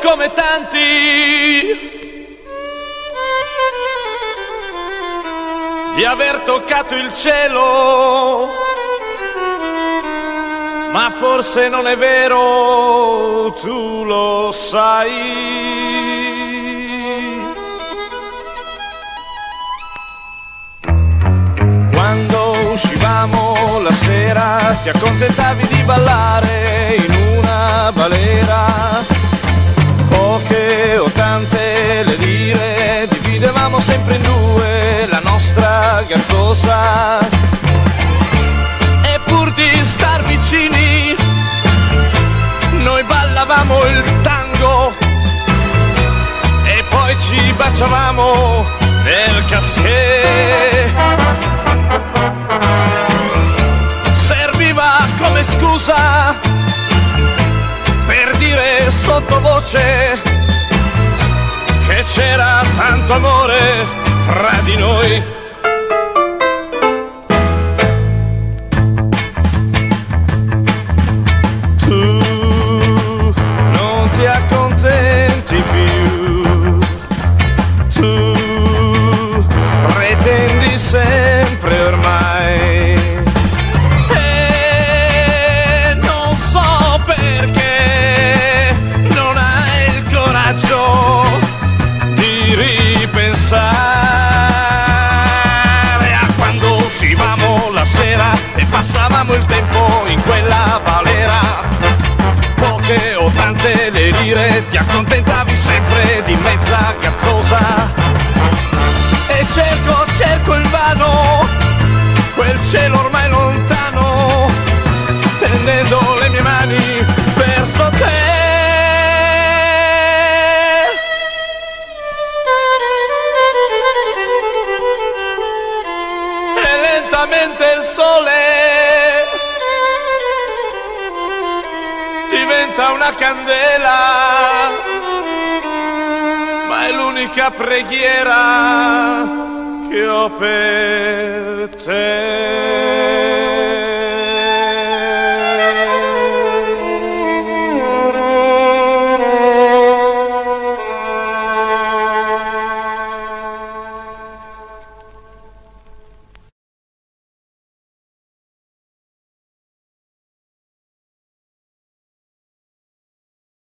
come tanti di aver toccato il cielo, ma forse non è vero, tu lo sai. Quando uscivamo la sera ti accontentavi di ballare in una balera, poche o tante le lire dividevamo sempre in due la nostra garzosa, e pur di star vicini noi ballavamo il tango e poi ci baciavamo nel caschè. Serviva come scusa per dire sottovoce che c'era tanto amore fra di noi. Tu non ti accontenti più, tu pretendi sempre ormai, e non so perché non hai il coraggio di ripensare a quando uscivamo la sera e passavamo il tempo in quella balera. Poche o tante le lire ti accontentavi sempre di mezza gazzosa, e cerco invano quel cielo ormai lontano, tendendo le mie mani verso te. E lentamente il sole diventa una candela, ma è l'unica preghiera che ho per te.